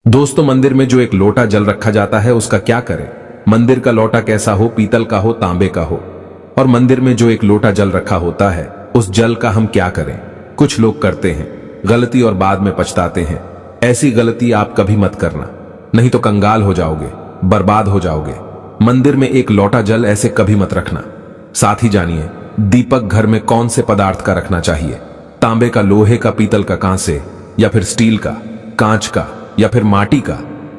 दोस्तों, मंदिर में जो एक लोटा जल रखा जाता है उसका क्या करें। मंदिर का लोटा कैसा हो, पीतल का हो, तांबे का हो। और मंदिर में जो एक लोटा जल रखा होता है उस जल का हम क्या करें। कुछ लोग करते हैं गलती और बाद में पछताते हैं। ऐसी गलती आप कभी मत करना, नहीं तो कंगाल हो जाओगे, बर्बाद हो जाओगे। मंदिर में एक लोटा जल ऐसे कभी मत रखना। साथ ही जानिए दीपक घर में कौन से पदार्थ का रखना चाहिए। तांबे का, लोहे का, पीतल का, कांसे या फिर स्टील का, कांच का या फिर माटी का।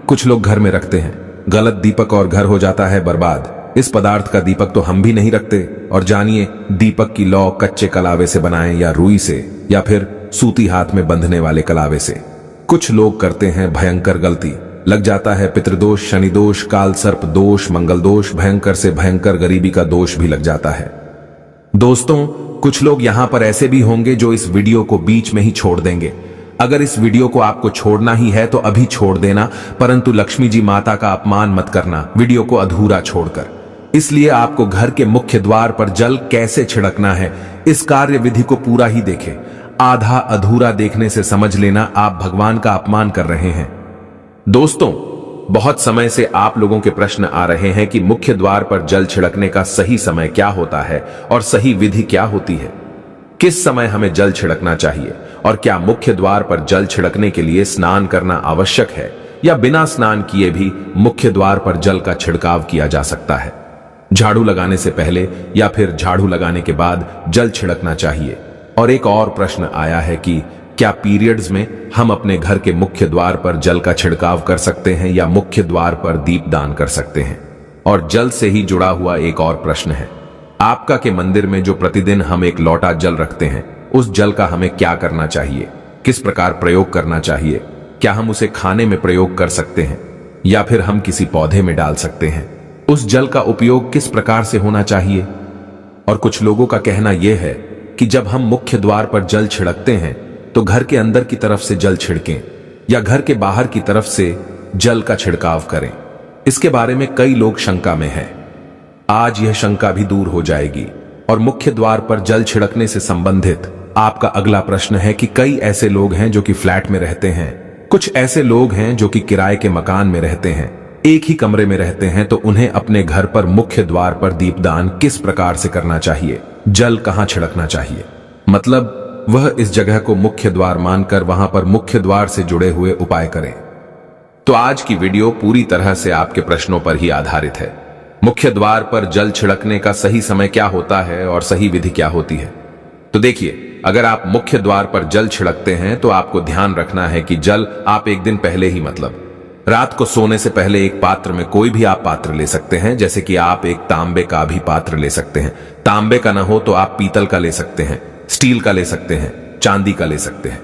कुछ लोग घर में रखते हैं गलत दीपक और घर हो जाता है बर्बाद। इस पदार्थ का दीपक तो हम भी नहीं रखते। और जानिए दीपक की लौ कच्चे कलावे से बनाएं या रुई से या फिर सूती हाथ में बंधने वाले कलावे से। कुछ लोग करते हैं भयंकर गलती, लग जाता है पितृदोष, शनि दोष, काल सर्प दोष, मंगल दोष, भयंकर से भयंकर गरीबी का दोष भी लग जाता है। दोस्तों, कुछ लोग यहां पर ऐसे भी होंगे जो इस वीडियो को बीच में ही छोड़ देंगे। अगर इस वीडियो को आपको छोड़ना ही है तो अभी छोड़ देना, परंतु लक्ष्मी जी माता का अपमान मत करना वीडियो को अधूरा छोड़कर। इसलिए आपको घर के मुख्य द्वार पर जल कैसे छिड़कना है इस कार्य विधि को पूरा ही देखें। आधा अधूरा देखने से समझ लेना आप भगवान का अपमान कर रहे हैं। दोस्तों, बहुत समय से आप लोगों के प्रश्न आ रहे हैं कि मुख्य द्वार पर जल छिड़कने का सही समय क्या होता है और सही विधि क्या होती है। किस समय हमें जल छिड़कना चाहिए और क्या मुख्य द्वार पर जल छिड़कने के लिए स्नान करना आवश्यक है या बिना स्नान किए भी मुख्य द्वार पर जल का छिड़काव किया जा सकता है। झाड़ू लगाने से पहले या फिर झाड़ू लगाने के बाद जल छिड़कना चाहिए। और एक और प्रश्न आया है कि क्या पीरियड्स में हम अपने घर के मुख्य द्वार पर जल का छिड़काव कर सकते हैं या मुख्य द्वार पर दीपदान कर सकते हैं। और जल से ही जुड़ा हुआ एक और प्रश्न है आपका के मंदिर में जो प्रतिदिन हम एक लोटा जल रखते हैं उस जल का हमें क्या करना चाहिए, किस प्रकार प्रयोग करना चाहिए। क्या हम उसे खाने में प्रयोग कर सकते हैं या फिर हम किसी पौधे में डाल सकते हैं। उस जल का उपयोग किस प्रकार से होना चाहिए। और कुछ लोगों का कहना यह है कि जब हम मुख्य द्वार पर जल छिड़कते हैं तो घर के अंदर की तरफ से जल छिड़कें या घर के बाहर की तरफ से जल का छिड़काव करें। इसके बारे में कई लोग शंका में हैं। आज यह शंका भी दूर हो जाएगी। और मुख्य द्वार पर जल छिड़कने से संबंधित आपका अगला प्रश्न है कि कई ऐसे लोग हैं जो कि फ्लैट में रहते हैं, कुछ ऐसे लोग हैं जो कि किराए के मकान में रहते हैं, एक ही कमरे में रहते हैं, तो उन्हें अपने घर पर मुख्य द्वार पर दीपदान किस प्रकार से करना चाहिए, जल कहां छिड़कना चाहिए। मतलब वह इस जगह को मुख्य द्वार मानकर वहां पर मुख्य द्वार से जुड़े हुए उपाय करें। तो आज की वीडियो पूरी तरह से आपके प्रश्नों पर ही आधारित है। मुख्य द्वार पर जल छिड़कने का सही समय क्या होता है और सही विधि क्या होती है। तो देखिए, अगर आप मुख्य द्वार पर जल छिड़कते हैं तो आपको ध्यान रखना है कि जल आप एक दिन पहले ही, मतलब रात को सोने से पहले एक पात्र में, कोई भी आप पात्र ले सकते हैं, जैसे कि आप एक तांबे का भी पात्र ले सकते हैं। तांबे का ना हो तो आप पीतल का ले सकते हैं, स्टील का ले सकते हैं, चांदी का ले सकते हैं,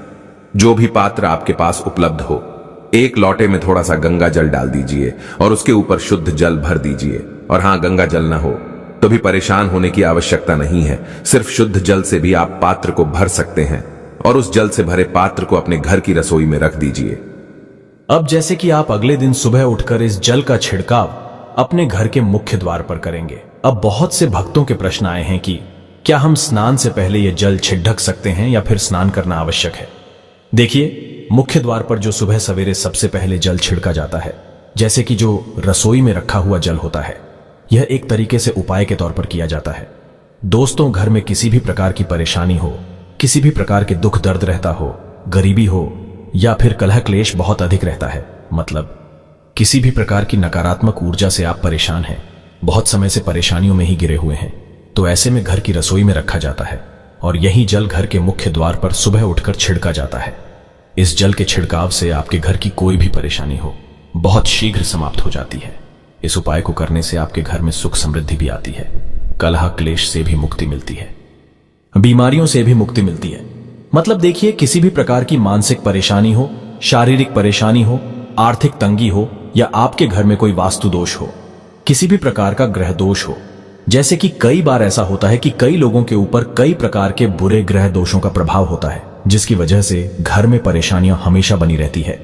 जो भी पात्र आपके पास उपलब्ध हो। एक लोटे में थोड़ा सा गंगा जल डाल दीजिए और उसके ऊपर शुद्ध जल भर दीजिए। और हां, गंगा जल ना हो तो भी परेशान होने की आवश्यकता नहीं है। सिर्फ शुद्ध जल से भी आप पात्र को भर सकते हैं और उस जल से भरे पात्र को अपने घर की रसोई में रख दीजिए। अब जैसे कि आप अगले दिन सुबह उठकर इस जल का छिड़काव अपने घर के मुख्य द्वार पर करेंगे। अब बहुत से भक्तों के प्रश्न आए हैं कि क्या हम स्नान से पहले यह जल छिड़क सकते हैं या फिर स्नान करना आवश्यक है। देखिए, मुख्य द्वार पर जो सुबह सवेरे सबसे पहले जल छिड़का जाता है, जैसे कि जो रसोई में रखा हुआ जल होता है, यह एक तरीके से उपाय के तौर पर किया जाता है। दोस्तों, घर में किसी भी प्रकार की परेशानी हो, किसी भी प्रकार के दुख दर्द रहता हो, गरीबी हो या फिर कलह क्लेश बहुत अधिक रहता है, मतलब किसी भी प्रकार की नकारात्मक ऊर्जा से आप परेशान हैं, बहुत समय से परेशानियों में ही गिरे हुए हैं, तो ऐसे में घर की रसोई में रखा जाता है और यही जल घर के मुख्य द्वार पर सुबह उठकर छिड़का जाता है। इस जल के छिड़काव से आपके घर की कोई भी परेशानी हो बहुत शीघ्र समाप्त हो जाती है। इस उपाय को करने से आपके घर में सुख समृद्धि भी आती है, कलह क्लेश से भी मुक्ति मिलती है, बीमारियों से भी मुक्ति मिलती है। मतलब देखिए, किसी भी प्रकार की मानसिक परेशानी हो, शारीरिक परेशानी हो, आर्थिक तंगी हो या आपके घर में कोई वास्तु दोष हो, किसी भी प्रकार का ग्रह दोष हो, जैसे कि कई बार ऐसा होता है कि कई लोगों के ऊपर कई प्रकार के बुरे ग्रह दोषों का प्रभाव होता है, जिसकी वजह से घर में परेशानियां हमेशा बनी रहती है।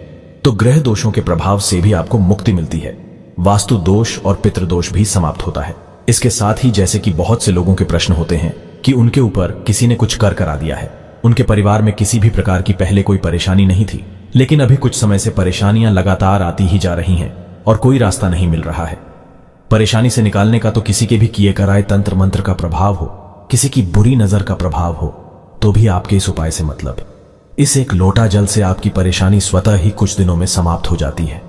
तो ग्रह दोषों के प्रभाव से भी आपको मुक्ति मिलती है, वास्तु दोष और पितृदोष भी समाप्त होता है। इसके साथ ही जैसे कि बहुत से लोगों के प्रश्न होते हैं कि उनके ऊपर किसी ने कुछ कर करा दिया है, उनके परिवार में किसी भी प्रकार की पहले कोई परेशानी नहीं थी, लेकिन अभी कुछ समय से परेशानियां लगातार आती ही जा रही हैं और कोई रास्ता नहीं मिल रहा है। परेशानी से निकालने का तो किसी के भी किए कराए तंत्र मंत्र का प्रभाव हो, किसी की बुरी नजर का प्रभाव हो, तो भी आपके इस उपाय से मतलब। इस एक लोटा जल से आपकी परेशानी स्वतः ही कुछ दिनों में समाप्त हो जाती है।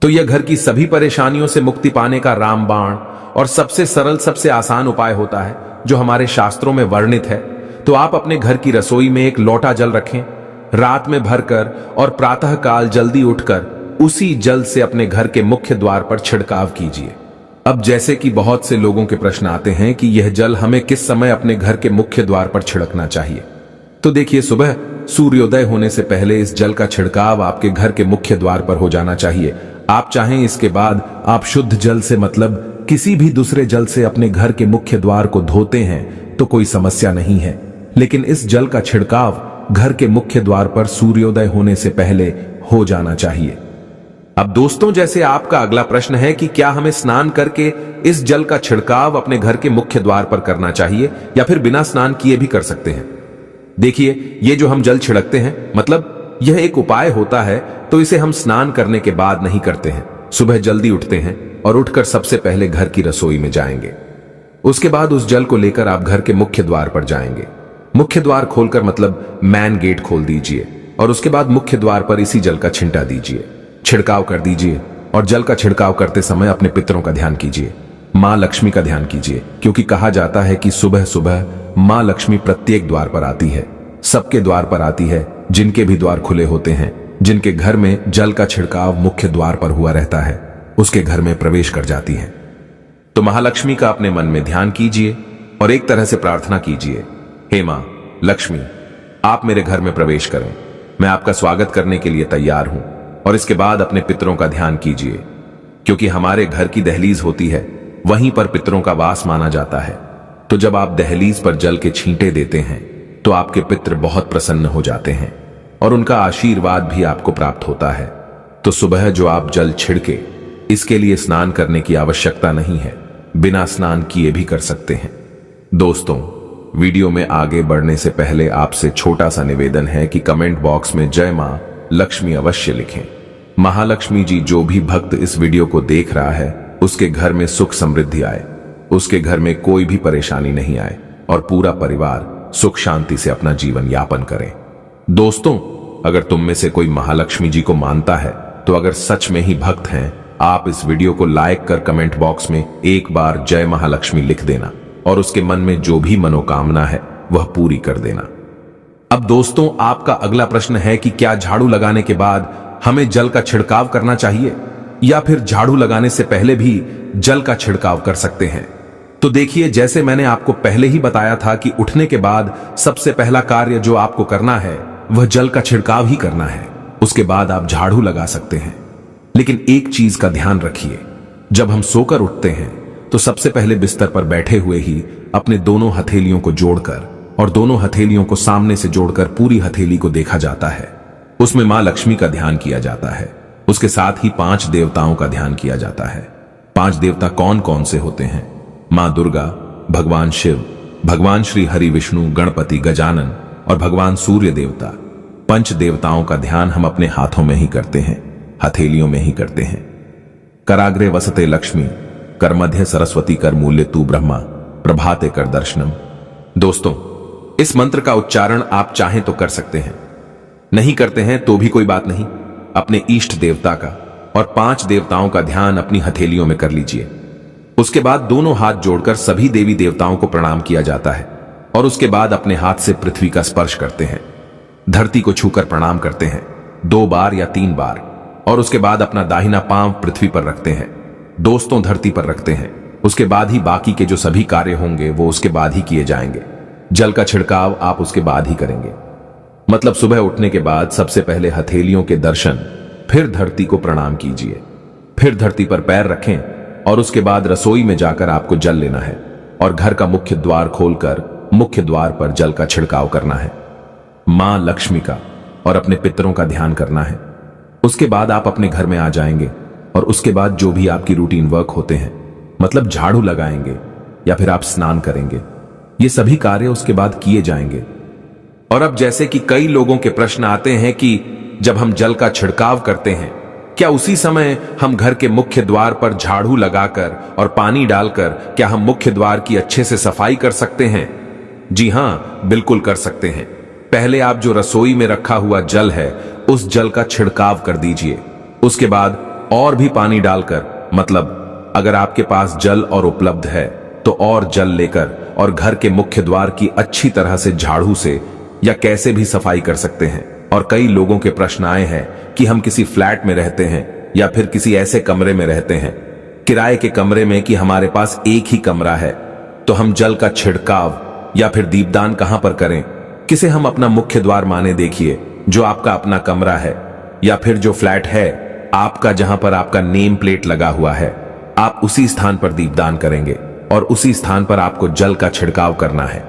तो यह घर की सभी परेशानियों से मुक्ति पाने का रामबाण और सबसे सरल, सबसे आसान उपाय होता है जो हमारे शास्त्रों में वर्णित है। तो आप अपने घर की रसोई में एक लोटा जल रखें, रात में भरकर और प्रातः काल जल्दी उठकर उसी जल से अपने घर के मुख्य द्वार पर छिड़काव कीजिए। अब जैसे कि बहुत से लोगों के प्रश्न आते हैं कि यह जल हमें किस समय अपने घर के मुख्य द्वार पर छिड़कना चाहिए, तो देखिए, सुबह सूर्योदय होने से पहले इस जल का छिड़काव आपके घर के मुख्य द्वार पर हो जाना चाहिए। आप चाहें इसके बाद आप शुद्ध जल से मतलब किसी भी दूसरे जल से अपने घर के मुख्य द्वार को धोते हैं तो कोई समस्या नहीं है, लेकिन इस जल का छिड़काव घर के मुख्य द्वार पर सूर्योदय होने से पहले हो जाना चाहिए। अब दोस्तों, जैसे आपका अगला प्रश्न है कि क्या हमें स्नान करके इस जल का छिड़काव अपने घर के मुख्य द्वार पर करना चाहिए या फिर बिना स्नान किए भी कर सकते हैं। देखिए, ये जो हम जल छिड़कते हैं मतलब यह एक उपाय होता है, तो इसे हम स्नान करने के बाद नहीं करते हैं। सुबह जल्दी उठते हैं और उठकर सबसे पहले घर की रसोई में जाएंगे। उसके बाद उस जल को लेकर आप घर के मुख्य द्वार पर जाएंगे। मुख्य द्वार खोलकर मतलब मैन गेट खोल दीजिए और उसके बाद मुख्य द्वार पर इसी जल का छिंटा दीजिए, छिड़काव कर दीजिए। और जल का छिड़काव करते समय अपने पितरों का ध्यान कीजिए, मां लक्ष्मी का ध्यान कीजिए, क्योंकि कहा जाता है कि सुबह सुबह मां लक्ष्मी प्रत्येक द्वार पर आती है, सबके द्वार पर आती है, जिनके भी द्वार खुले होते हैं, जिनके घर में जल का छिड़काव मुख्य द्वार पर हुआ रहता है, उसके घर में प्रवेश कर जाती है। तो महालक्ष्मी का अपने मन में ध्यान कीजिए और एक तरह से प्रार्थना कीजिए, हे मां लक्ष्मी, आप मेरे घर में प्रवेश करें, मैं आपका स्वागत करने के लिए तैयार हूं। और इसके बाद अपने पितरों का ध्यान कीजिए, क्योंकि हमारे घर की दहलीज होती है, वहीं पर पितरों का वास माना जाता है। तो जब आप दहलीज पर जल के छींटे देते हैं तो आपके पितर बहुत प्रसन्न हो जाते हैं और उनका आशीर्वाद भी आपको प्राप्त होता है। तो सुबह जो आप जल छिड़के, इसके लिए स्नान करने की आवश्यकता नहीं है, बिना स्नान किए भी कर सकते हैं। दोस्तों, वीडियो में आगे बढ़ने से पहले आपसे छोटा सा निवेदन है कि कमेंट बॉक्स में जय मां लक्ष्मी अवश्य लिखें। महालक्ष्मी जी, जो भी भक्त इस वीडियो को देख रहा है उसके घर में सुख समृद्धि आए, उसके घर में कोई भी परेशानी नहीं आए और पूरा परिवार सुख शांति से अपना जीवन यापन करे। दोस्तों, अगर तुम में से कोई महालक्ष्मी जी को मानता है तो अगर सच में ही भक्त हैं, आप इस वीडियो को लाइक कर कमेंट बॉक्स में एक बार जय महालक्ष्मी लिख देना और उसके मन में जो भी मनोकामना है वह पूरी कर देना। अब दोस्तों, आपका अगला प्रश्न है कि क्या झाड़ू लगाने के बाद हमें जल का छिड़काव करना चाहिए या फिर झाड़ू लगाने से पहले भी जल का छिड़काव कर सकते हैं। तो देखिए, जैसे मैंने आपको पहले ही बताया था कि उठने के बाद सबसे पहला कार्य जो आपको करना है वह जल का छिड़काव ही करना है। उसके बाद आप झाड़ू लगा सकते हैं, लेकिन एक चीज का ध्यान रखिए, जब हम सोकर उठते हैं तो सबसे पहले बिस्तर पर बैठे हुए ही अपने दोनों हथेलियों को जोड़कर और दोनों हथेलियों को सामने से जोड़कर पूरी हथेली को देखा जाता है। उसमें मां लक्ष्मी का ध्यान किया जाता है। उसके साथ ही 5 देवताओं का ध्यान किया जाता है। 5 देवता कौन कौन से होते हैं? मां दुर्गा, भगवान शिव, भगवान श्री हरि विष्णु, गणपति, गजानन और भगवान सूर्य देवता। 5 देवताओं का ध्यान हम अपने हाथों में ही करते हैं, हथेलियों में ही करते हैं। कराग्रे वसते लक्ष्मी, कर मध्य सरस्वती, कर मूल्य तू ब्रह्मा, प्रभाते कर दर्शनम। दोस्तों, इस मंत्र का उच्चारण आप चाहें तो कर सकते हैं, नहीं करते हैं तो भी कोई बात नहीं। अपने इष्ट देवता का और 5 देवताओं का ध्यान अपनी हथेलियों में कर लीजिए। उसके बाद दोनों हाथ जोड़कर सभी देवी देवताओं को प्रणाम किया जाता है और उसके बाद अपने हाथ से पृथ्वी का स्पर्श करते हैं, धरती को छूकर प्रणाम करते हैं 2 बार या 3 बार, और उसके बाद अपना दाहिना पांव पृथ्वी पर रखते हैं, दोस्तों धरती पर रखते हैं। उसके बाद ही बाकी के जो सभी कार्य होंगे वो उसके बाद ही किए जाएंगे। जल का छिड़काव आप उसके बाद ही करेंगे। मतलब सुबह उठने के बाद सबसे पहले हथेलियों के दर्शन, फिर धरती को प्रणाम कीजिए, फिर धरती पर पैर रखें और उसके बाद रसोई में जाकर आपको जल लेना है और घर का मुख्य द्वार खोलकर मुख्य द्वार पर जल का छिड़काव करना है, मां लक्ष्मी का और अपने पितरों का ध्यान करना है। उसके बाद आप अपने घर में आ जाएंगे और उसके बाद जो भी आपकी रूटीन वर्क होते हैं, मतलब झाड़ू लगाएंगे या फिर आप स्नान करेंगे, ये सभी कार्य उसके बाद किए जाएंगे। और अब जैसे कि कई लोगों के प्रश्न आते हैं कि जब हम जल का छिड़काव करते हैं, क्या उसी समय हम घर के मुख्य द्वार पर झाड़ू लगाकर और पानी डालकर क्या हम मुख्य द्वार की अच्छे से सफाई कर सकते हैं? जी हां, बिल्कुल कर सकते हैं। पहले आप जो रसोई में रखा हुआ जल है उस जल का छिड़काव कर दीजिए। उसके बाद और भी पानी डालकर, मतलब अगर आपके पास जल और उपलब्ध है तो और जल लेकर और घर के मुख्य द्वार की अच्छी तरह से झाड़ू से या कैसे भी सफाई कर सकते हैं। और कई लोगों के प्रश्न आए हैं कि हम किसी फ्लैट में रहते हैं या फिर किसी ऐसे कमरे में रहते हैं, किराए के कमरे में, कि हमारे पास एक ही कमरा है, तो हम जल का छिड़काव या फिर दीपदान कहां पर करें? किसे हम अपना मुख्य द्वार माने देखिए, जो आपका अपना कमरा है या फिर जो फ्लैट है आपका, जहां पर आपका नेम प्लेट लगा हुआ है, आप उसी स्थान पर दीपदान करेंगे और उसी स्थान पर आपको जल का छिड़काव करना है।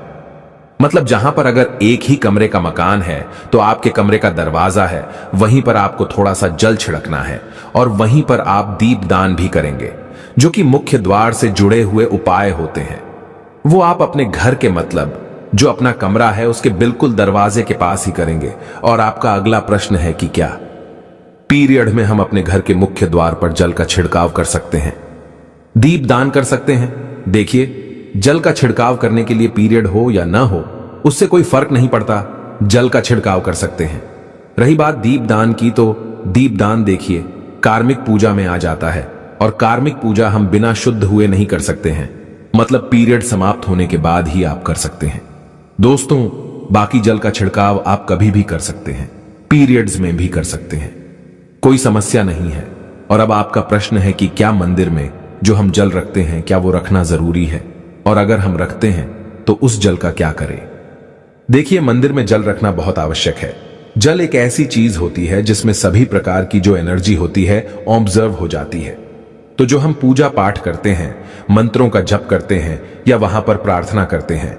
मतलब जहां पर अगर एक ही कमरे का मकान है तो आपके कमरे का दरवाजा है, वहीं पर आपको थोड़ा सा जल छिड़कना है और वहीं पर आप दीपदान भी करेंगे, जो कि मुख्य द्वार से जुड़े हुए उपाय होते हैं। वो आप अपने घर के, मतलब जो अपना कमरा है उसके बिल्कुल दरवाजे के पास ही करेंगे। और आपका अगला प्रश्न है कि क्या पीरियड में हम अपने घर के मुख्य द्वार पर जल का छिड़काव कर सकते हैं, दीपदान कर सकते हैं? देखिए, जल का छिड़काव करने के लिए पीरियड हो या ना हो उससे कोई फर्क नहीं पड़ता, जल का छिड़काव कर सकते हैं। रही बात दीपदान की, तो दीपदान देखिए कार्मिक पूजा में आ जाता है और कार्मिक पूजा हम बिना शुद्ध हुए नहीं कर सकते हैं, मतलब पीरियड समाप्त होने के बाद ही आप कर सकते हैं। दोस्तों, बाकी जल का छिड़काव आप कभी भी कर सकते हैं, पीरियड्स में भी कर सकते हैं, कोई समस्या नहीं है। और अब आपका प्रश्न है कि क्या मंदिर में जो हम जल रखते हैं क्या वो रखना जरूरी है, और अगर हम रखते हैं तो उस जल का क्या करें? देखिए, मंदिर में जल रखना बहुत आवश्यक है। जल एक ऐसी चीज होती है जिसमें सभी प्रकार की जो एनर्जी होती है ऑब्जर्व हो जाती है। तो जो हम पूजा पाठ करते हैं, मंत्रों का जप करते हैं या वहां पर प्रार्थना करते हैं,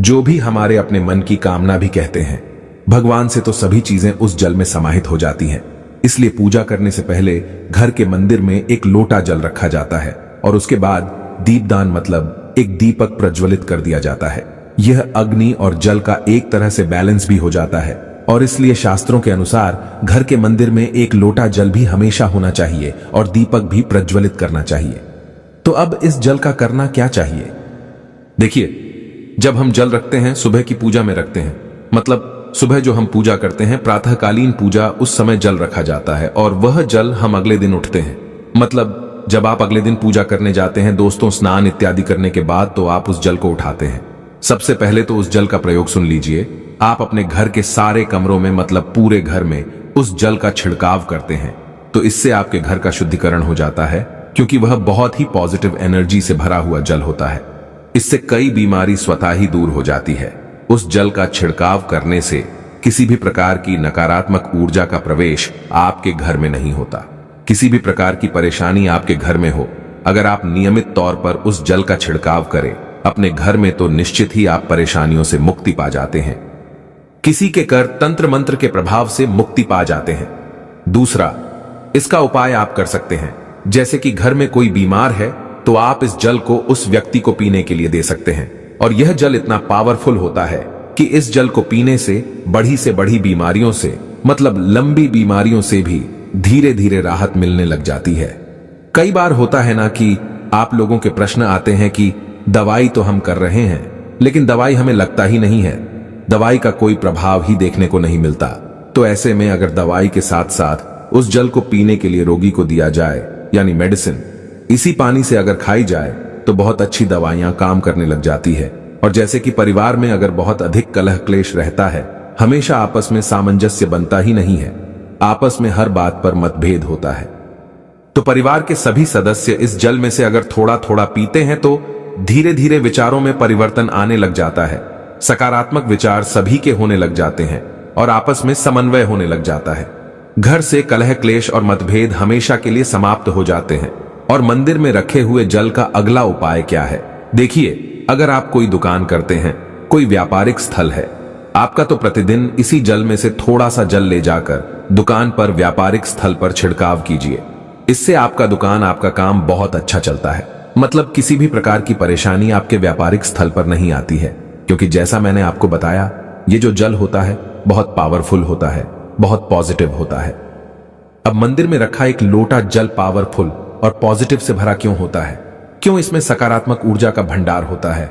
जो भी हमारे अपने मन की कामना भी कहते हैं, भगवान से तो सभी चीजें उस जल में समाहित हो जाती हैं। इसलिए पूजा करने से पहले घर के मंदिर में एक लोटा जल रखा जाता है और उसके बाद दीपदान, मतलब एक दीपक प्रज्वलित कर दिया जाता है। यह अग्नि और जल का एक तरह से बैलेंस भी हो जाता है और इसलिए शास्त्रों के अनुसार घर के मंदिर में एक लोटा जल भी हमेशा होना चाहिए और दीपक भी प्रज्वलित करना चाहिए। तो अब इस जल का करना क्या चाहिए? देखिए, जब हम जल रखते हैं सुबह की पूजा में रखते हैं, मतलब सुबह जो हम पूजा करते हैं प्रातःकालीन पूजा, उस समय जल रखा जाता है और वह जल हम अगले दिन उठते हैं, मतलब जब आप अगले दिन पूजा करने जाते हैं दोस्तों, स्नान इत्यादि करने के बाद तो आप उस जल को उठाते हैं। सबसे पहले तो उस जल का प्रयोग सुन लीजिए। आप अपने घर के सारे कमरों में, मतलब पूरे घर में उस जल का छिड़काव करते हैं, तो इससे आपके घर का शुद्धिकरण हो जाता है, क्योंकि वह बहुत ही पॉजिटिव एनर्जी से भरा हुआ जल होता है। इससे कई बीमारी स्वतः ही दूर हो जाती है। उस जल का छिड़काव करने से किसी भी प्रकार की नकारात्मक ऊर्जा का प्रवेश आपके घर में नहीं होता। किसी भी प्रकार की परेशानी आपके घर में हो, अगर आप नियमित तौर पर उस जल का छिड़काव करें अपने घर में, तो निश्चित ही आप परेशानियों से मुक्ति पा जाते हैं। किसी के कर तंत्र मंत्र के प्रभाव से मुक्ति पा जाते हैं। दूसरा, इसका उपाय आप कर सकते हैं, जैसे कि घर में कोई बीमार है तो आप इस जल को उस व्यक्ति को पीने के लिए दे सकते हैं। और यह जल इतना पावरफुल होता है कि इस जल को पीने से बड़ी बीमारियों से, मतलब लंबी बीमारियों से भी धीरे धीरे राहत मिलने लग जाती है। कई बार होता है ना कि आप लोगों के प्रश्न आते हैं कि दवाई तो हम कर रहे हैं लेकिन दवाई हमें लगता ही नहीं है, दवाई का कोई प्रभाव ही देखने को नहीं मिलता। तो ऐसे में अगर दवाई के साथ साथ उस जल को पीने के लिए रोगी को दिया जाए, यानी मेडिसिन, इसी पानी से अगर खाई जाए तो बहुत अच्छी दवाइयां काम करने लग जाती है। और जैसे कि परिवार में अगर बहुत अधिक कलह क्लेश रहता है, हमेशा आपस में सामंजस्य बनता ही नहीं है, आपस में हर बात पर मतभेद होता है, तो परिवार के सभी सदस्य इस जल में से अगर थोड़ा थोड़ा पीते हैं तो धीरे धीरे विचारों में परिवर्तन आने लग जाता है। सकारात्मक विचार सभी के होने लग जाते हैं और आपस में समन्वय होने लग जाता है। घर से कलह क्लेश और मतभेद हमेशा के लिए समाप्त हो जाते हैं। और मंदिर में रखे हुए जल का अगला उपाय क्या है? देखिए, अगर आप कोई दुकान करते हैं, कोई व्यापारिक स्थल है आपका, तो प्रतिदिन इसी जल में से थोड़ा सा जल ले जाकर दुकान पर, व्यापारिक स्थल पर छिड़काव कीजिए। इससे आपका दुकान, आपका काम बहुत अच्छा चलता है, मतलब किसी भी प्रकार की परेशानी आपके व्यापारिक स्थल पर नहीं आती है, क्योंकि जैसा मैंने आपको बताया, ये जो जल होता है बहुत पावरफुल होता है बहुत पॉजिटिव होता है। अब मंदिर में रखा एक लोटा जल पावरफुल और पॉजिटिव से भरा क्यों होता है? क्यों इसमें सकारात्मक ऊर्जा का भंडार होता है?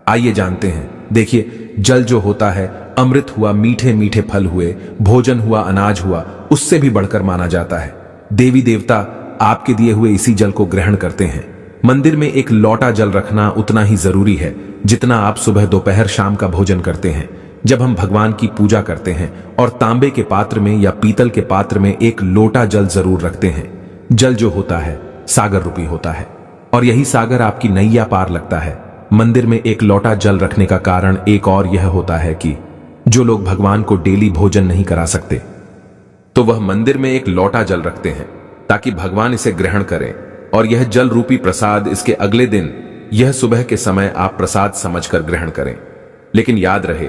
आइए जानते हैं। देखिए, जल जो होता है अमृत हुआ, मीठे मीठे फल हुए, भोजन हुआ, अनाज हुआ, उससे भी बढ़कर माना जाता है। देवी देवता आपके दिए हुए इसी जल को ग्रहण करते हैं। मंदिर में एक लोटा जल रखना उतना ही जरूरी है जितना आप सुबह दोपहर शाम का भोजन करते हैं। जब हम भगवान की पूजा करते हैं और तांबे के पात्र में या पीतल के पात्र में एक लोटा जल जरूर रखते हैं। जल जो होता है सागर रूपी होता है और यही सागर आपकी नैया पार लगता है। मंदिर में एक लोटा जल रखने का कारण एक और यह होता है कि जो लोग भगवान को डेली भोजन नहीं करा सकते तो वह मंदिर में एक लोटा जल रखते हैं ताकि भगवान इसे ग्रहण करें और यह जल रूपी प्रसाद इसके अगले दिन यह सुबह के समय आप प्रसाद समझकर ग्रहण करें। लेकिन याद रहे,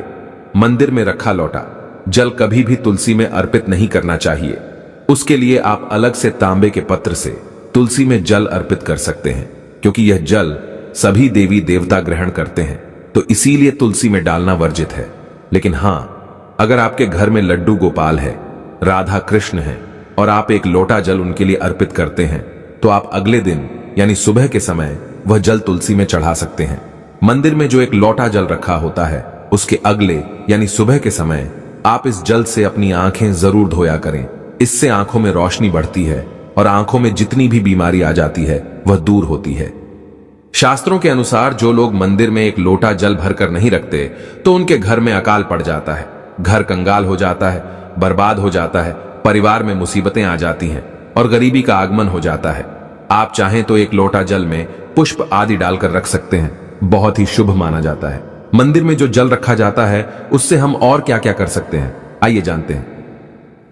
मंदिर में रखा लोटा जल कभी भी तुलसी में अर्पित नहीं करना चाहिए। उसके लिए आप अलग से तांबे के पत्र से तुलसी में जल अर्पित कर सकते हैं, क्योंकि यह जल सभी देवी देवता ग्रहण करते हैं, तो इसीलिए तुलसी में डालना वर्जित है। लेकिन हां, अगर आपके घर में लड्डू गोपाल है, राधा कृष्ण है और आप एक लोटा जल उनके लिए अर्पित करते हैं तो आप अगले दिन यानी सुबह के समय वह जल तुलसी में चढ़ा सकते हैं। मंदिर में जो एक लोटा जल रखा होता है उसके अगले यानी सुबह के समय आप इस जल से अपनी आंखें जरूर धोया करें। इससे आंखों में रोशनी बढ़ती है और आंखों में जितनी भी बीमारी आ जाती है वह दूर होती है। शास्त्रों के अनुसार जो लोग मंदिर में एक लोटा जल भरकर नहीं रखते तो उनके घर में अकाल पड़ जाता है, घर कंगाल हो जाता है, बर्बाद हो जाता है, परिवार में मुसीबतें आ जाती हैं और गरीबी का आगमन हो जाता है। आप चाहें तो एक लोटा जल में पुष्प आदि डालकर रख सकते हैं, बहुत ही शुभ माना जाता है। मंदिर में जो जल रखा जाता है उससे हम और क्या क्या कर सकते हैं, आइए जानते हैं।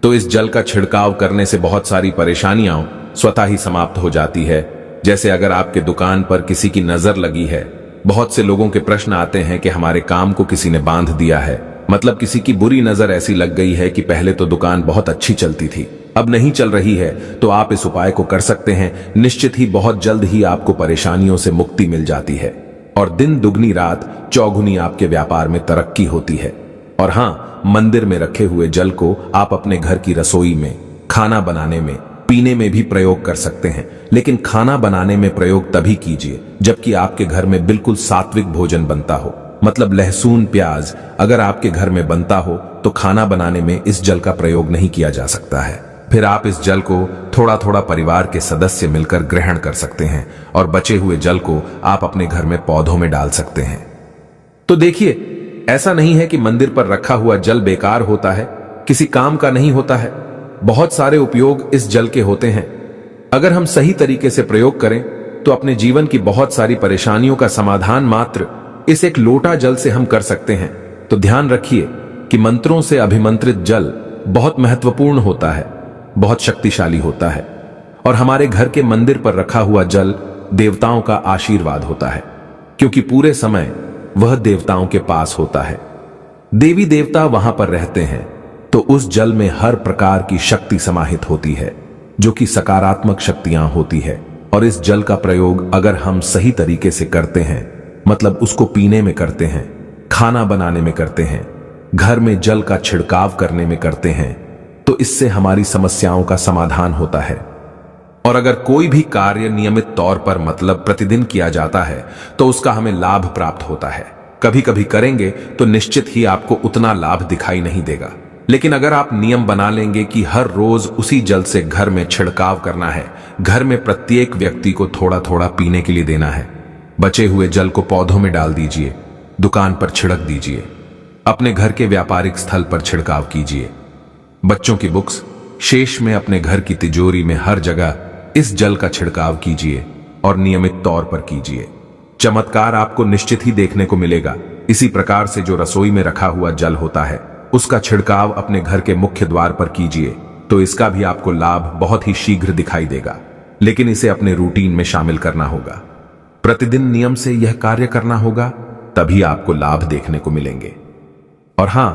तो इस जल का छिड़काव करने से बहुत सारी परेशानियां स्वतः ही समाप्त हो जाती है। जैसे अगर आपके दुकान पर किसी की नजर लगी है, बहुत से लोगों के प्रश्न आते हैं कि हमारे काम को किसी ने बांध दिया है, मतलब किसी की बुरी नजर ऐसी लग गई है कि पहले तो दुकान बहुत अच्छी चलती थी, अब नहीं चल रही है, तो आप इस उपाय को कर सकते हैं। निश्चित ही बहुत जल्द ही आपको परेशानियों से मुक्ति मिल जाती है और दिन दुगनी रात चौगुनी आपके व्यापार में तरक्की होती है। और हां, मंदिर में रखे हुए जल को आप अपने घर की रसोई में, खाना बनाने में, पीने में भी प्रयोग कर सकते हैं। लेकिन खाना बनाने में प्रयोग तभी कीजिए जबकि आपके घर में बिल्कुल सात्विक भोजन बनता हो, मतलब लहसुन प्याज अगर आपके घर में बनता हो तो खाना बनाने में इस जल का प्रयोग नहीं किया जा सकता है। फिर आप इस जल को थोड़ा थोड़ा परिवार के सदस्य मिलकर ग्रहण कर सकते हैं और बचे हुए जल को आप अपने घर में पौधों में डाल सकते हैं। तो देखिए, ऐसा नहीं है कि मंदिर पर रखा हुआ जल बेकार होता है, किसी काम का नहीं होता है। बहुत सारे उपयोग इस जल के होते हैं। अगर हम सही तरीके से प्रयोग करें तो अपने जीवन की बहुत सारी परेशानियों का समाधान मात्र इस एक लोटा जल से हम कर सकते हैं। तो ध्यान रखिए कि मंत्रों से अभिमंत्रित जल बहुत महत्वपूर्ण होता है, बहुत शक्तिशाली होता है और हमारे घर के मंदिर पर रखा हुआ जल देवताओं का आशीर्वाद होता है, क्योंकि पूरे समय वह देवताओं के पास होता है। देवी देवता वहां पर रहते हैं तो उस जल में हर प्रकार की शक्ति समाहित होती है जो कि सकारात्मक शक्तियां होती है। और इस जल का प्रयोग अगर हम सही तरीके से करते हैं, मतलब उसको पीने में करते हैं, खाना बनाने में करते हैं, घर में जल का छिड़काव करने में करते हैं, तो इससे हमारी समस्याओं का समाधान होता है। और अगर कोई भी कार्य नियमित तौर पर मतलब प्रतिदिन किया जाता है तो उसका हमें लाभ प्राप्त होता है। कभी कभी करेंगे तो निश्चित ही आपको उतना लाभ दिखाई नहीं देगा, लेकिन अगर आप नियम बना लेंगे कि हर रोज उसी जल से घर में छिड़काव करना है, घर में प्रत्येक व्यक्ति को थोड़ा थोड़ा पीने के लिए देना है, बचे हुए जल को पौधों में डाल दीजिए, दुकान पर छिड़क दीजिए, अपने घर के व्यापारिक स्थल पर छिड़काव कीजिए, बच्चों की बुक्स शेष में अपने घर की तिजोरी में हर जगह इस जल का छिड़काव कीजिए और नियमित तौर पर कीजिए। चमत्कार आपको निश्चित ही देखने को मिलेगा। इसी प्रकार से जो रसोई में रखा हुआ जल होता है उसका छिड़काव अपने घर के मुख्य द्वार पर कीजिए, तो इसका भी आपको लाभ बहुत ही शीघ्र दिखाई देगा। लेकिन इसे अपने रूटीन में शामिल करना होगा, प्रतिदिन नियम से यह कार्य करना होगा, तभी आपको लाभ देखने को मिलेंगे। और हां,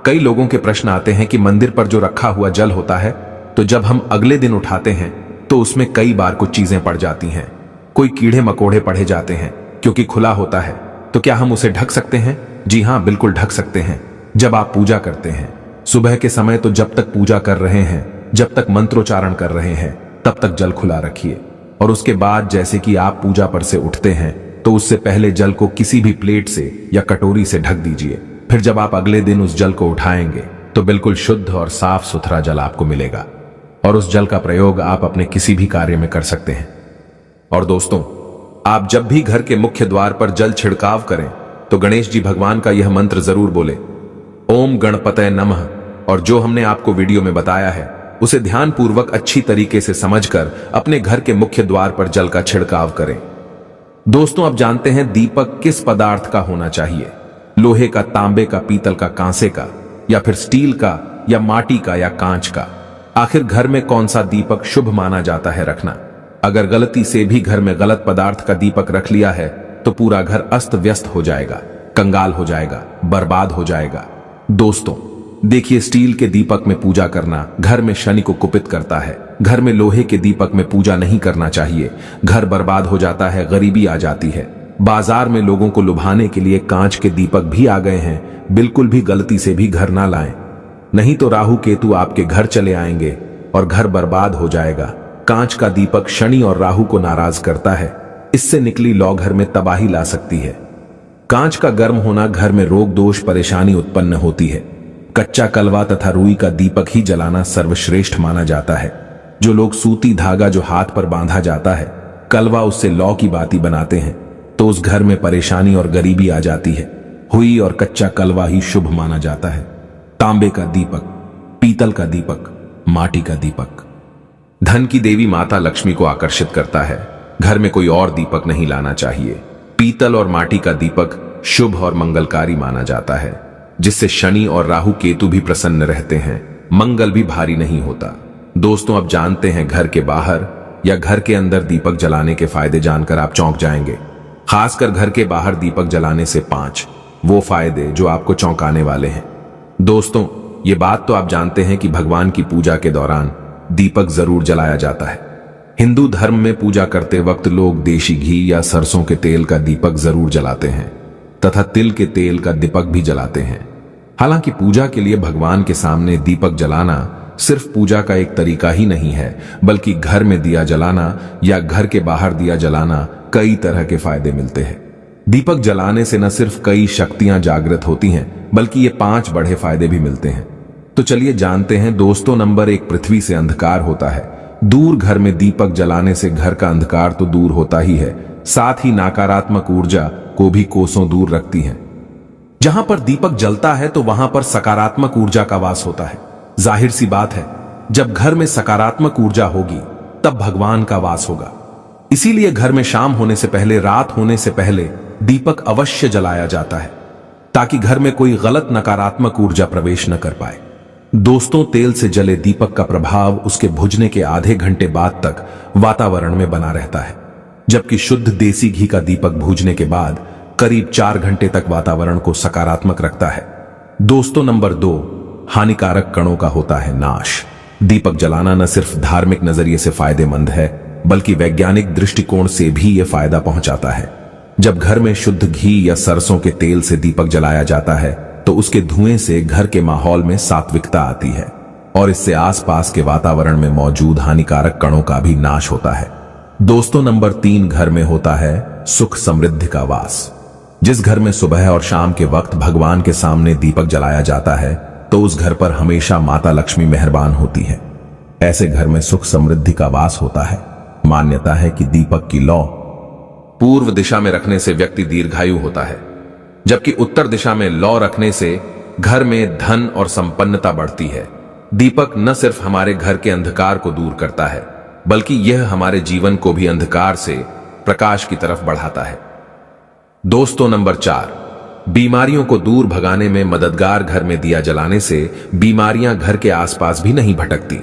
कई लोगों के प्रश्न आते हैं कि मंदिर पर जो रखा हुआ जल होता है तो जब हम अगले दिन उठाते हैं तो उसमें कई बार कुछ चीजें पड़ जाती हैं, कोई कीड़े मकोड़े पड़े जाते हैं क्योंकि खुला होता है। तो क्या हम उसे ढक सकते हैं? जी हां, बिल्कुल ढक सकते हैं। जब आप पूजा करते हैं, सुबह के समय तो जब तक पूजा कर रहे हैं, जब तक मंत्रोच्चारण कर रहे हैं, तब तक जल खुला रखिए। और उसके बाद जैसे कि आप पूजा पर से उठते हैं तो उससे पहले जल को किसी भी प्लेट से या कटोरी से ढक दीजिए। फिर जब आप अगले दिन उस जल को उठाएंगे तो बिल्कुल शुद्ध और साफ सुथरा जल आपको मिलेगा और उस जल का प्रयोग आप अपने किसी भी कार्य में कर सकते हैं। और दोस्तों, आप जब भी घर के मुख्य द्वार पर जल छिड़काव करें तो गणेश जी भगवान का यह मंत्र जरूर बोले, ओम गणपतये नमः। और जो हमने आपको वीडियो में बताया है उसे ध्यानपूर्वक अच्छी तरीके से समझकर अपने घर के मुख्य द्वार पर जल का छिड़काव करें। दोस्तों, अब जानते हैं दीपक किस पदार्थ का होना चाहिए, लोहे का, तांबे का, पीतल का, कांसे का, या फिर स्टील का, या माटी का, या कांच का। आखिर घर में कौन सा दीपक शुभ माना जाता है रखना? अगर गलती से भी घर में गलत पदार्थ का दीपक रख लिया है तो पूरा घर अस्त व्यस्त हो जाएगा, कंगाल हो जाएगा, बर्बाद हो जाएगा। दोस्तों देखिए, स्टील के दीपक में पूजा करना घर में शनि को कुपित करता है। घर में लोहे के दीपक में पूजा नहीं करना चाहिए, घर बर्बाद हो जाता है, गरीबी आ जाती है। बाजार में लोगों को लुभाने के लिए कांच के दीपक भी आ गए हैं, बिल्कुल भी गलती से भी घर ना लाएं, नहीं तो राहु केतु आपके घर चले आएंगे और घर बर्बाद हो जाएगा। कांच का दीपक शनि और राहु को नाराज करता है, इससे निकली लौ घर में तबाही ला सकती है। कांच का गर्म होना घर में रोग दोष परेशानी उत्पन्न होती है। कच्चा कलवा तथा रुई का दीपक ही जलाना सर्वश्रेष्ठ माना जाता है। जो लोग सूती धागा जो हाथ पर बांधा जाता है, कलवा उससे लौ की बाती बनाते हैं तो उस घर में परेशानी और गरीबी आ जाती है। हुई और कच्चा कलवा ही शुभ माना जाता है। तांबे का दीपक, पीतल का दीपक, माटी का दीपक धन की देवी माता लक्ष्मी को आकर्षित करता है। घर में कोई और दीपक नहीं लाना चाहिए। पीतल और माटी का दीपक शुभ और मंगलकारी माना जाता है, जिससे शनि और राहु केतु भी प्रसन्न रहते हैं, मंगल भी भारी नहीं होता। दोस्तों, अब जानते हैं घर के बाहर या घर के अंदर दीपक जलाने के फायदे जानकर आप चौंक जाएंगे। खासकर घर के बाहर दीपक जलाने से 5 वो फायदे जो आपको चौंकाने वाले हैं। दोस्तों, ये बात तो आप जानते हैं कि भगवान की पूजा के दौरान दीपक जरूर जलाया जाता है। हिंदू धर्म में पूजा करते वक्त लोग देशी घी या सरसों के तेल का दीपक जरूर जलाते हैं तथा तिल के तेल का दीपक भी जलाते हैं। हालांकि पूजा के लिए भगवान के सामने दीपक जलाना सिर्फ पूजा का एक तरीका ही नहीं है, बल्कि घर में दिया जलाना या घर के बाहर दिया जलाना कई तरह के फायदे मिलते हैं। दीपक जलाने से न सिर्फ कई शक्तियां जागृत होती हैं, बल्कि ये 5 बड़े फायदे भी मिलते हैं। तो चलिए जानते हैं दोस्तों। नंबर 1, पृथ्वी से अंधकार होता है। दूर घर में दीपक जलाने से घर का अंधकार तो दूर होता ही है, साथ ही नकारात्मक ऊर्जा को भी कोसों दूर रखती है। जहां पर दीपक जलता है तो वहां पर सकारात्मक ऊर्जा का वास होता है। जाहिर सी बात है, जब घर में सकारात्मक ऊर्जा होगी तब भगवान का वास होगा। इसीलिए घर में शाम होने से पहले, रात होने से पहले दीपक अवश्य जलाया जाता है, ताकि घर में कोई गलत नकारात्मक ऊर्जा प्रवेश न कर पाए। दोस्तों, तेल से जले दीपक का प्रभाव उसके बुझने के आधे घंटे बाद तक वातावरण में बना रहता है, जबकि शुद्ध देसी घी का दीपक भूजने के बाद करीब 4 घंटे तक वातावरण को सकारात्मक रखता है। दोस्तों, नंबर 2, हानिकारक कणों का होता है नाश। दीपक जलाना न सिर्फ धार्मिक नजरिए से फायदेमंद है, बल्कि वैज्ञानिक दृष्टिकोण से भी यह फायदा पहुंचाता है। जब घर में शुद्ध घी या सरसों के तेल से दीपक जलाया जाता है तो उसके धुएं से घर के माहौल में सात्विकता आती है और इससे आसपास के वातावरण में मौजूद हानिकारक कणों का भी नाश होता है। दोस्तों, नंबर 3, घर में होता है सुख समृद्धि का वास। जिस घर में सुबह और शाम के वक्त भगवान के सामने दीपक जलाया जाता है तो उस घर पर हमेशा माता लक्ष्मी मेहरबान होती है। ऐसे घर में सुख समृद्धि का वास होता है। मान्यता है कि दीपक की लौ पूर्व दिशा में रखने से व्यक्ति दीर्घायु होता है, जबकि उत्तर दिशा में लौ रखने से घर में धन और संपन्नता बढ़ती है। दीपक न सिर्फ हमारे घर के अंधकार को दूर करता है, बल्कि यह हमारे जीवन को भी अंधकार से प्रकाश की तरफ बढ़ाता है। दोस्तों, नंबर 4, बीमारियों को दूर भगाने में मददगार। घर में दिया जलाने से बीमारियां घर के आसपास भी नहीं भटकती।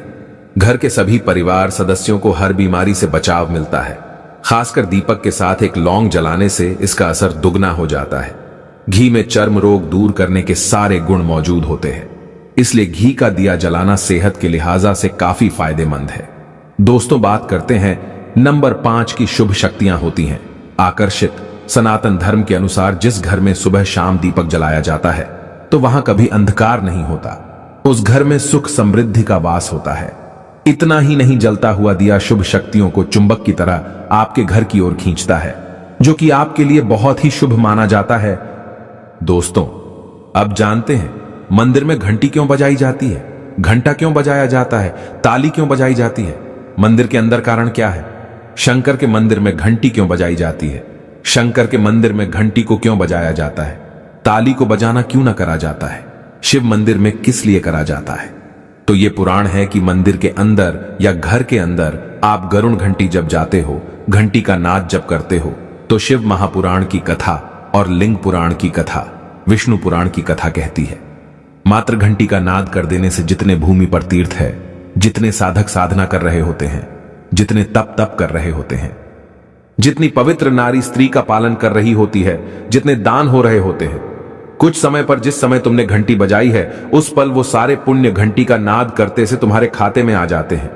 घर के सभी परिवार सदस्यों को हर बीमारी से बचाव मिलता है। खासकर दीपक के साथ एक लौंग जलाने से इसका असर दुगना हो जाता है। घी में चर्म रोग दूर करने के सारे गुण मौजूद होते हैं, इसलिए घी का दिया जलाना सेहत के लिहाजा से काफी फायदेमंद है। दोस्तों, बात करते हैं नंबर 5 की शुभ शक्तियां होती हैं आकर्षित। सनातन धर्म के अनुसार जिस घर में सुबह शाम दीपक जलाया जाता है तो वहां कभी अंधकार नहीं होता। उस घर में सुख समृद्धि का वास होता है। इतना ही नहीं, जलता हुआ दिया शुभ शक्तियों को चुंबक की तरह आपके घर की ओर खींचता है, जो कि आपके लिए बहुत ही शुभ माना जाता है। दोस्तों, अब जानते हैं मंदिर में घंटी क्यों बजाई जाती है, घंटा क्यों बजाया जाता है, ताली क्यों बजाई जाती है। मंदिर के अंदर कारण क्या है? शंकर के मंदिर में घंटी क्यों बजाई जाती है? शंकर के मंदिर में घंटी को क्यों बजाया जाता है? ताली को बजाना क्यों ना करा जाता है? शिव मंदिर में किस लिए करा जाता है? तो ये पुराण है कि मंदिर के अंदर या घर के अंदर आप गरुड़ घंटी जब जाते हो, घंटी का नाद जब करते हो, तो शिव महापुराण की कथा और लिंग पुराण की कथा, विष्णु पुराण की कथा कहती है। मात्र घंटी का नाद कर देने से जितने भूमि पर तीर्थ है, जितने साधक साधना कर रहे होते हैं, जितने तप कर रहे होते हैं, जितनी पवित्र नारी स्त्री का पालन कर रही होती है, जितने दान हो रहे होते हैं, कुछ समय पर जिस समय तुमने घंटी बजाई है, उस पल वो सारे पुण्य घंटी का नाद करते से तुम्हारे खाते में आ जाते हैं।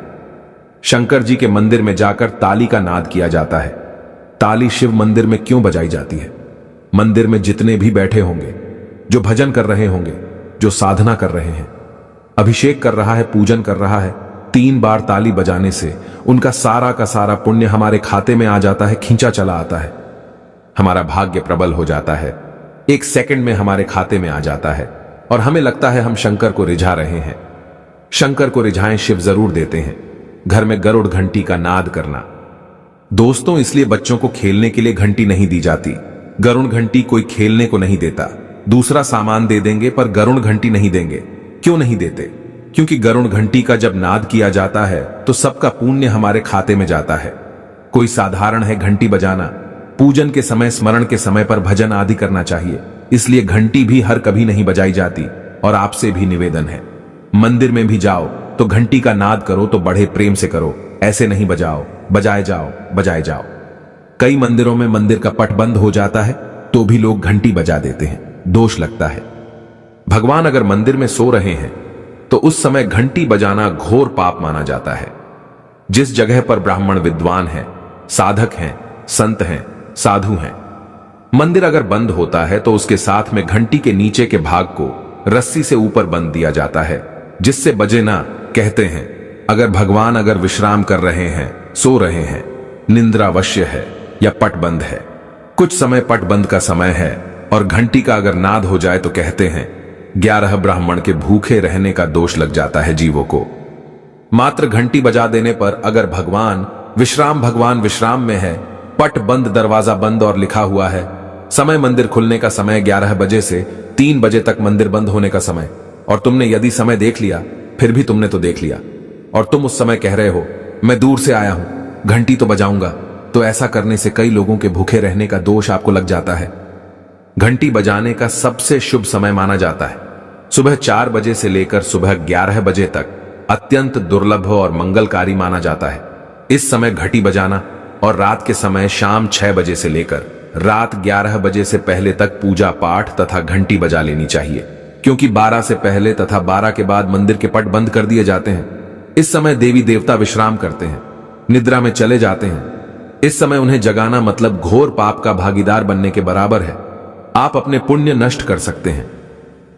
शंकर जी के मंदिर में जाकर ताली का नाद किया जाता है। ताली शिव मंदिर में क्यों बजाई जाती है? मंदिर में जितने भी बैठे होंगे, जो भजन कर रहे होंगे, जो साधना कर रहे हैं, अभिषेक कर रहा है, पूजन कर रहा है, 3 बार ताली बजाने से उनका सारा का सारा पुण्य हमारे खाते में आ जाता है, खींचा चला आता है। हमारा भाग्य प्रबल हो जाता है, 1 सेकंड में हमारे खाते में आ जाता है और हमें लगता है हम शंकर को रिझा रहे हैं। शंकर को रिझाएं शिव जरूर देते हैं। घर में गरुड़ घंटी का नाद करना। दोस्तों, इसलिए बच्चों को खेलने के लिए घंटी नहीं दी जाती। गरुड़ घंटी कोई खेलने को नहीं देता। दूसरा सामान दे देंगे पर गरुड़ घंटी नहीं देंगे। क्यों नहीं देते? क्योंकि गरुड़ घंटी का जब नाद किया जाता है तो सबका पुण्य हमारे खाते में जाता है। कोई साधारण है घंटी बजाना? पूजन के समय, स्मरण के समय पर भजन आदि करना चाहिए, इसलिए घंटी भी हर कभी नहीं बजाई जाती। और आपसे भी निवेदन है, मंदिर में भी जाओ तो घंटी का नाद करो तो बड़े प्रेम से करो, ऐसे नहीं बजाओ, बजाए जाओ, बजाए जाओ। कई मंदिरों में मंदिर का पट बंद हो जाता है तो भी लोग घंटी बजा देते हैं, दोष लगता है। भगवान अगर मंदिर में सो रहे हैं तो उस समय घंटी बजाना घोर पाप माना जाता है। जिस जगह पर ब्राह्मण विद्वान हैं, साधक हैं, संत हैं, साधु हैं, मंदिर अगर बंद होता है तो उसके साथ में घंटी के नीचे के भाग को रस्सी से ऊपर बंद दिया जाता है, जिससे बजे ना। कहते हैं अगर भगवान अगर विश्राम कर रहे हैं, सो रहे हैं, निंद्रा अवश्य है या पट बंद है, कुछ समय पट बंद का समय है और घंटी का अगर नाद हो जाए तो कहते हैं 11 ब्राह्मण के भूखे रहने का दोष लग जाता है जीवों को। मात्र घंटी बजा देने पर अगर भगवान विश्राम में है, पट बंद, दरवाजा बंद और लिखा हुआ है समय मंदिर खुलने का समय 11 बजे से 3 बजे तक मंदिर बंद होने का समय, और तुमने यदि समय देख लिया, फिर भी तुमने तो देख लिया और तुम उस समय कह रहे हो मैं दूर से आया हूं, घंटी तो बजाऊंगा, तो ऐसा करने से कई लोगों के भूखे रहने का दोष आपको लग जाता है। घंटी बजाने का सबसे शुभ समय माना जाता है सुबह 4 बजे से लेकर सुबह 11 बजे तक अत्यंत दुर्लभ और मंगलकारी माना जाता है। इस समय घंटी बजाना और रात के समय शाम 6 बजे से लेकर रात 11 बजे से पहले तक पूजा पाठ तथा घंटी बजा लेनी चाहिए, क्योंकि 12 से पहले तथा 12 के बाद मंदिर के पट बंद कर दिए जाते हैं। इस समय देवी देवता विश्राम करते हैं, निद्रा में चले जाते हैं। इस समय उन्हें जगाना मतलब घोर पाप का भागीदार बनने के बराबर है। आप अपने पुण्य नष्ट कर सकते हैं।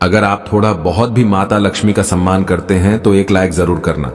अगर आप थोड़ा बहुत भी माता लक्ष्मी का सम्मान करते हैं तो एक लाइक जरूर करना।